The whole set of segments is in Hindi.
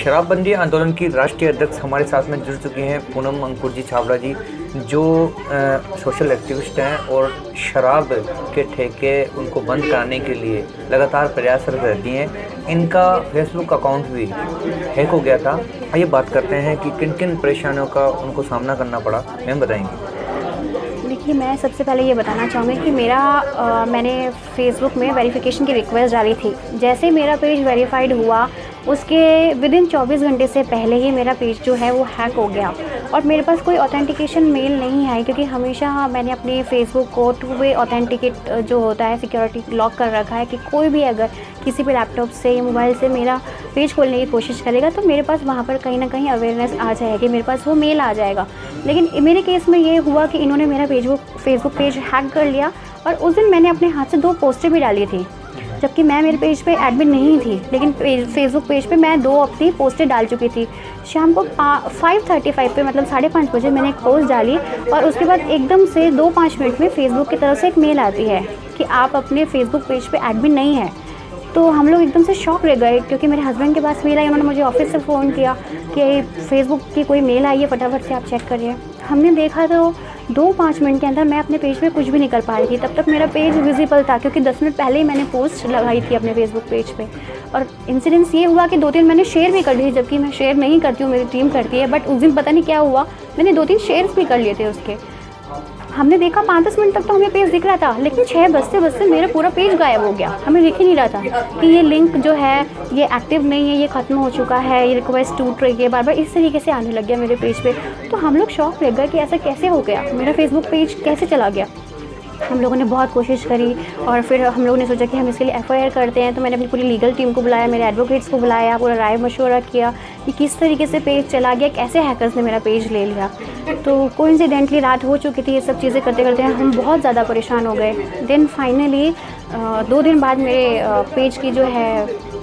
शराबबंदी आंदोलन की राष्ट्रीय अध्यक्ष हमारे साथ में जुड़ चुकी हैं पूनम अंकुर जी छाबड़ा जी, जो सोशल एक्टिविस्ट हैं और शराब के ठेके उनको बंद कराने के लिए लगातार प्रयासरत रहती हैं। इनका फेसबुक अकाउंट भी हैक हो गया था। आइए बात करते हैं कि किन किन परेशानियों का उनको सामना करना पड़ा, मैम बताएंगे। देखिए, मैं सबसे पहले ये बताना चाहूँगी कि मैंने फ़ेसबुक में वेरिफ़िकेशन की रिक्वेस्ट डाली थी। जैसे मेरा पेज वेरीफ़ाइड हुआ, उसके विदिन 24 घंटे से पहले ही मेरा पेज जो है वो हैक हो गया और मेरे पास कोई ऑथेंटिकेशन मेल नहीं आई, क्योंकि हमेशा मैंने अपने फ़ेसबुक को 2 वे ऑथेंटिकेट जो होता है सिक्योरिटी लॉक कर रखा है कि कोई भी अगर किसी भी लैपटॉप से या मोबाइल से मेरा पेज खोलने की कोशिश करेगा तो मेरे पास वहाँ पर कहीं ना कहीं अवेयरनेस आ जाएगी, मेरे पास वो मेल आ जाएगा। लेकिन मेरे केस में ये हुआ कि इन्होंने मेरा फेसबुक पेज हैक कर लिया और उस दिन मैंने अपने हाथ से 2 पोस्टें भी डाली थी, जबकि मैं मेरे पेज पे एडमिन नहीं थी, लेकिन फेसबुक पेज पे मैं 2 अपनी पोस्टें डाल चुकी थी। शाम को 5:35 पे मतलब 5:30 बजे मैंने एक पोस्ट डाली और उसके बाद एकदम से 2-5 मिनट में फेसबुक की तरफ से एक मेल आती है कि आप अपने फेसबुक पेज पे एडमिन नहीं है। तो हम लोग एकदम से शॉक रह गए, क्योंकि मेरे हस्बैंड के पास मेल आई, उन्होंने मुझे ऑफिस से फ़ोन किया कि फेसबुक की कोई मेल आई है, फटाफट से आप चेक करिए। हमने देखा तो 2-5 मिनट के अंदर मैं अपने पेज पे कुछ भी नहीं कर पा रही थी। तब तक मेरा पेज विजिबल था, क्योंकि 10 मिनट पहले ही मैंने पोस्ट लगाई थी अपने फेसबुक पेज पे। और इंसिडेंस ये हुआ कि 2-3 मैंने शेयर भी कर ली, जबकि मैं शेयर नहीं करती हूँ, मेरी टीम करती है, बट उस दिन पता नहीं क्या हुआ, मैंने 2-3 शेयर्स भी कर लिए थे उसके। हमने देखा 5-10 मिनट तक तो हमें पेज दिख रहा था, लेकिन 6 बजते मेरा पूरा पेज गायब हो गया। हमें दिख ही नहीं रहा था कि ये लिंक जो है ये एक्टिव नहीं है, ये ख़त्म हो चुका है, ये रिक्वेस्ट टूट रही है, बार बार इस तरीके से आने लग गया मेरे पेज पे। तो हम लोग शॉक रह गए कि ऐसा कैसे हो गया, मेरा फेसबुक पेज कैसे चला गया। हम लोगों ने बहुत कोशिश करी और फिर हम लोगों ने सोचा कि हम इसके लिए FIR करते हैं। तो मैंने अपनी पूरी लीगल टीम को बुलाया, मेरे एडवोकेट्स को बुलाया, पूरा राय मशवरा किया कि किस तरीके से पेज चला गया, कैसे हैकर्स ने मेरा पेज ले लिया। तो कोइंसिडेंटली रात हो चुकी थी, ये सब चीज़ें करते करते हम बहुत ज़्यादा परेशान हो गए। देन फाइनली 2 दिन बाद मेरे पेज की जो है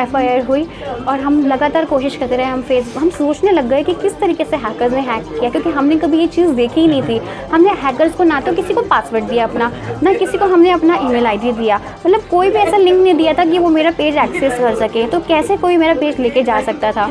FIR हुई और हम लगातार कोशिश करते रहे। हम सोचने लग गए कि किस तरीके से हैकर्स ने हैक किया, क्योंकि हमने कभी ये चीज़ देखी ही नहीं थी। हमने हैकर्स को ना तो किसी को पासवर्ड दिया अपना, ना किसी को हमने अपना ईमेल ID दिया, मतलब कोई भी ऐसा लिंक नहीं दिया था कि वो मेरा पेज एक्सेस कर सके। तो कैसे कोई मेरा पेज लेके जा सकता था।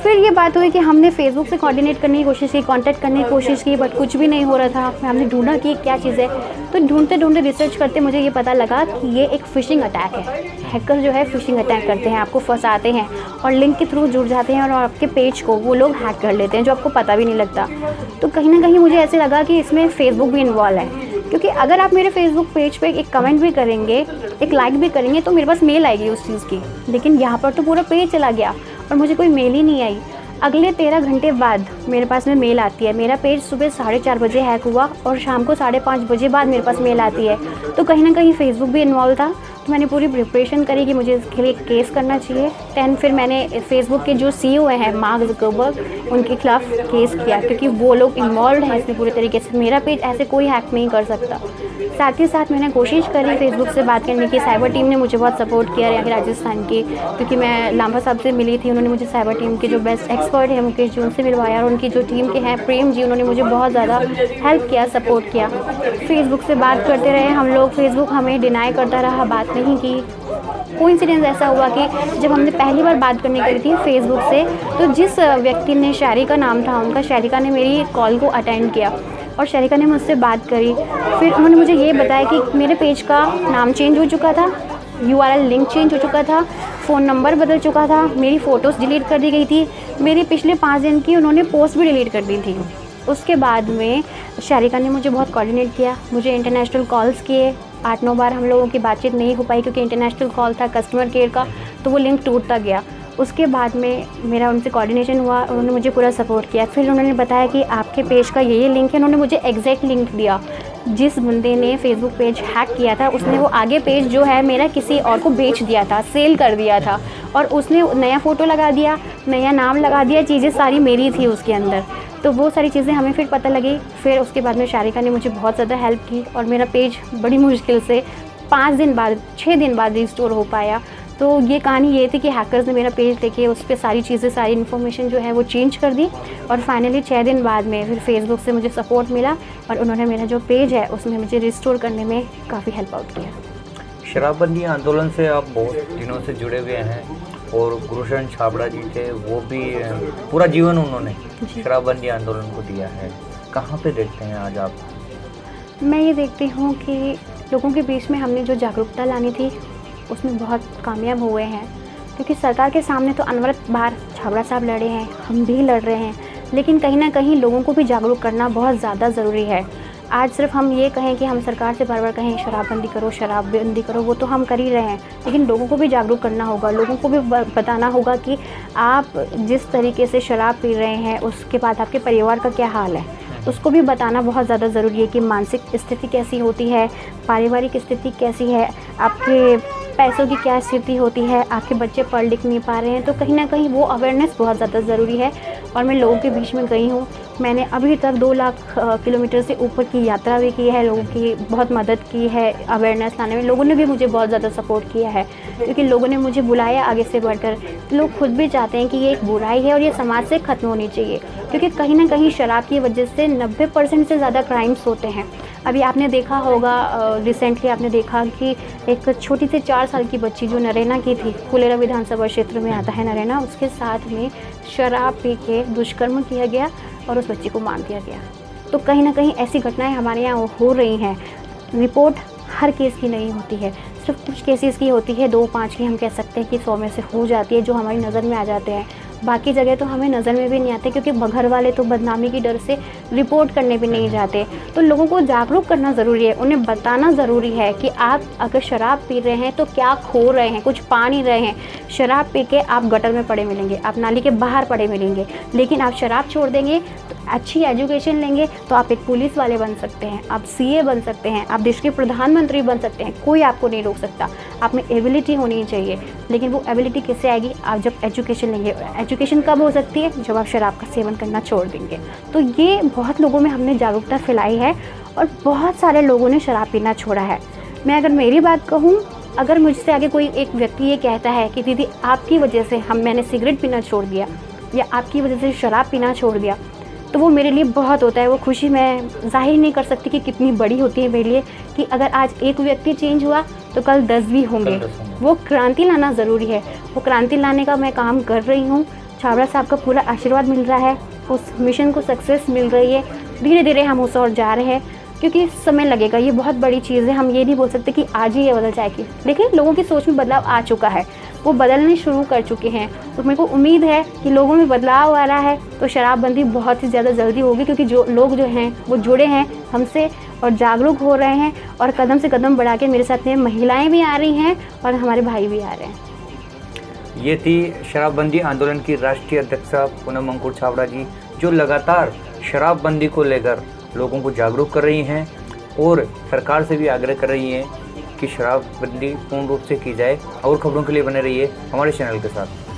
फिर ये बात हुई कि हमने फेसबुक से कोऑर्डिनेट करने की कोशिश की, कांटेक्ट करने की कोशिश की, बट कुछ भी नहीं हो रहा था। हमने ढूंढा कि क्या चीज़ है, तो ढूंढते रिसर्च करते मुझे ये पता लगा कि ये एक फ़िशिंग अटैक है। हैकर जो है फ़िशिंग अटैक करते हैं, आपको फंसाते हैं और लिंक के थ्रू जुड़ जाते हैं और आपके पेज को वो लोग हैक कर लेते हैं, जो आपको पता भी नहीं लगता। तो कहीं ना कहीं मुझे ऐसे लगा कि इसमें फेसबुक भी इन्वॉल्व है, क्योंकि अगर आप मेरे फेसबुक पेज पे एक कमेंट भी करेंगे, एक लाइक भी करेंगे, तो मेरे पास मेल आएगी उस चीज़ की। लेकिन यहाँ पर तो पूरा पेज चला गया और मुझे कोई मेल ही नहीं आई। अगले 13 घंटे बाद मेरे पास में मेल आती है। मेरा पेज सुबह 4:30 बजे हैक हुआ और शाम को 5:30 बजे बाद मेरे पास मेल आती है। तो कहीं ना कहीं फेसबुक भी इन्वॉल्व था। तो मैंने पूरी प्रिपरेशन करी कि मुझे इसके लिए केस करना चाहिए। फिर मैंने फेसबुक के जो CEO हैं मार्क ज़करबर्ग, उनके खिलाफ केस किया, क्योंकि वो लोग इन्वॉल्व हैं इसमें पूरे तरीके से। मेरा पेज ऐसे कोई हैक नहीं कर सकता। साथ ही साथ मैंने कोशिश करी फेसबुक से बात करने की। साइबर टीम ने मुझे बहुत सपोर्ट किया यहाँ के राजस्थान की, क्योंकि मैं लांबा साहब से मिली थी। उन्होंने मुझे साइबर टीम के जो बेस्ट एक्सपर्ट हैं मुकेश जी, उनसे मिलवाया और उनकी जो टीम के हैं प्रेम जी, उन्होंने मुझे बहुत ज़्यादा हेल्प किया, सपोर्ट किया। फेसबुक से बात करते रहे हम लोग, फेसबुक हमें डिनाई करता रहा, बात नहीं की। कोइंसिडेंस ऐसा हुआ कि जब हमने पहली बार बात करने गई थी फेसबुक से, तो जिस व्यक्ति ने, शारिका नाम था उनका, शारिका ने मेरी कॉल को अटेंड किया और शारिका ने मुझसे बात करी। फिर उन्होंने मुझे ये बताया कि मेरे पेज का नाम चेंज हो चुका था, URL लिंक चेंज हो चुका था, फ़ोन नंबर बदल चुका था, मेरी फ़ोटोज़ डिलीट कर दी गई थी, मेरी पिछले 5 दिन की उन्होंने पोस्ट भी डिलीट कर दी थी। उसके बाद में शारिका ने मुझे बहुत कोऑर्डिनेट किया, मुझे इंटरनेशनल कॉल्स किए। 8-9 बार हम लोगों की बातचीत नहीं हो पाई, क्योंकि इंटरनेशनल कॉल था कस्टमर केयर का, तो वो लिंक टूटता गया। उसके बाद में मेरा उनसे कोऑर्डिनेशन हुआ, उन्होंने मुझे पूरा सपोर्ट किया। फिर उन्होंने बताया कि आपके पेज का ये लिंक है। उन्होंने मुझे एग्जैक्ट लिंक दिया। जिस बंदे ने फेसबुक पेज हैक किया था, उसने वो आगे पेज जो है मेरा किसी और को बेच दिया था, सेल कर दिया था, और उसने नया फ़ोटो लगा दिया, नया नाम लगा दिया, चीज़ें सारी मेरी थी उसके अंदर। तो वो सारी चीज़ें हमें फिर पता लगी। फिर उसके बाद में शारिका ने मुझे बहुत ज़्यादा हेल्प की और मेरा पेज बड़ी मुश्किल से 6 दिन बाद रिस्टोर हो पाया। तो ये कहानी ये थी कि हैकर्स ने मेरा पेज लेके उस पर सारी चीज़ें, सारी इन्फॉर्मेशन जो है वो चेंज कर दी और फाइनली 6 दिन बाद में फिर फेसबुक से मुझे सपोर्ट मिला और उन्होंने मेरा जो पेज है उसमें मुझे रिस्टोर करने में काफ़ी हेल्प आउट किया। शराबबंदी आंदोलन से आप बहुत दिनों से जुड़े हुए हैं और गुलशन छाबड़ा जी थे, वो भी पूरा जीवन उन्होंने शराबबंदी आंदोलन को दिया है। कहाँ पे देखते हैं आज आप? मैं ये देखती हूँ कि लोगों के बीच में हमने जो जागरूकता लानी थी उसमें बहुत कामयाब हुए हैं, क्योंकि सरकार के सामने तो अनवरत बार छाबड़ा साहब लड़े हैं, हम भी लड़ रहे हैं, लेकिन कहीं ना कहीं लोगों को भी जागरूक करना बहुत ज़्यादा ज़रूरी है। आज सिर्फ हम ये कहें कि हम सरकार से बार बार कहें शराबबंदी करो, वो तो हम कर ही रहे हैं, लेकिन लोगों को भी जागरूक करना होगा, लोगों को भी बताना होगा कि आप जिस तरीके से शराब पी रहे हैं उसके बाद आपके परिवार का क्या हाल है, उसको भी बताना बहुत ज़्यादा ज़रूरी है कि मानसिक स्थिति कैसी होती है, पारिवारिक स्थिति कैसी है, आपके पैसों की क्या स्थिति होती है, आपके बच्चे पढ़ लिख नहीं पा रहे हैं, तो कहीं ना कहीं वो अवेयरनेस बहुत ज़्यादा ज़रूरी है। और मैं लोगों के बीच में गई हूँ, मैंने अभी तक 2 लाख किलोमीटर से ऊपर की यात्रा भी की है, लोगों की बहुत मदद की है अवेयरनेस लाने में, लोगों ने भी मुझे बहुत ज़्यादा सपोर्ट किया है, क्योंकि लोगों ने मुझे बुलाया आगे से बढ़कर। लोग खुद भी चाहते हैं कि ये एक बुराई है और ये समाज से ख़त्म होनी चाहिए, क्योंकि कहीं ना कहीं शराब की वजह से 90% से ज़्यादा क्राइम्स होते हैं। अभी आपने देखा होगा, रिसेंटली आपने देखा कि एक छोटी सी 4 साल की बच्ची जो नरेना की थी, फुलेरा विधानसभा क्षेत्र में आता है नरेना, उसके साथ में शराब पी के दुष्कर्म किया गया और उस बच्ची को मार दिया गया। तो कहीं ना कहीं ऐसी घटनाएं हमारे यहाँ हो रही हैं। रिपोर्ट हर केस की नहीं होती है, सिर्फ कुछ केसेस की होती है, 2-5 की हम कह सकते हैं कि 100 में से हो जाती है जो हमारी नज़र में आ जाते हैं। बाकी जगह तो हमें नज़र में भी नहीं आते, क्योंकि घर वाले तो बदनामी की डर से रिपोर्ट करने भी नहीं जाते। तो लोगों को जागरूक करना ज़रूरी है, उन्हें बताना ज़रूरी है कि आप अगर शराब पी रहे हैं तो क्या खो रहे हैं, कुछ पा नहीं रहे हैं। शराब पी के आप गटर में पड़े मिलेंगे, आप नाली के बाहर पड़े मिलेंगे, लेकिन आप शराब छोड़ देंगे तो अच्छी एजुकेशन लेंगे तो आप एक पुलिस वाले बन सकते हैं, आप सीए बन सकते हैं, आप देश के प्रधानमंत्री बन सकते हैं, कोई आपको नहीं रोक सकता। आप में एबिलिटी होनी चाहिए, लेकिन वो एबिलिटी कैसे आएगी? आप जब एजुकेशन लेंगे। एजुकेशन कब हो सकती है? जब आप शराब का सेवन करना छोड़ देंगे। तो ये बहुत लोगों में हमने जागरूकता फैलाई है और बहुत सारे लोगों ने शराब पीना छोड़ा है। मैं अगर मेरी बात कहूँ, अगर मुझसे आगे कोई एक व्यक्ति ये कहता है कि दीदी आपकी वजह से मैंने सिगरेट पीना छोड़ दिया या आपकी वजह से शराब पीना छोड़ दिया, तो वो मेरे लिए बहुत होता है। वो खुशी मैं जाहिर नहीं कर सकती कि कितनी बड़ी होती है मेरे लिए, कि अगर आज एक व्यक्ति चेंज हुआ तो कल 10 भी होंगे। वो क्रांति लाना ज़रूरी है, वो क्रांति लाने का मैं काम कर रही हूँ। छाबड़ा साहब का पूरा आशीर्वाद मिल रहा है, उस मिशन को सक्सेस मिल रही है। धीरे धीरे हम उस ओर जा रहे हैं, क्योंकि समय लगेगा। ये बहुत बड़ी चीज़ है, हम ये नहीं बोल सकते कि आज ही ये बदल जाएगी, लेकिन लोगों की सोच में बदलाव आ चुका है, वो बदलने शुरू कर चुके हैं। तो मेरे को उम्मीद है कि लोगों में बदलाव आ रहा है, तो शराबबंदी बहुत ही ज़्यादा जल्दी होगी, क्योंकि जो लोग जो हैं वो जुड़े हैं हमसे और जागरूक हो रहे हैं, और कदम से कदम बढ़ा के मेरे साथ में महिलाएं भी आ रही हैं और हमारे भाई भी आ रहे हैं। ये थी शराबबंदी आंदोलन की राष्ट्रीय अध्यक्षा पूनम अंकुर छाबड़ा जी, जो लगातार शराबबंदी को लेकर लोगों को जागरूक कर रही हैं और सरकार से भी आग्रह कर रही हैं कि शराबबंदी पूर्ण रूप से की जाए। और खबरों के लिए बने रहिए हमारे चैनल के साथ।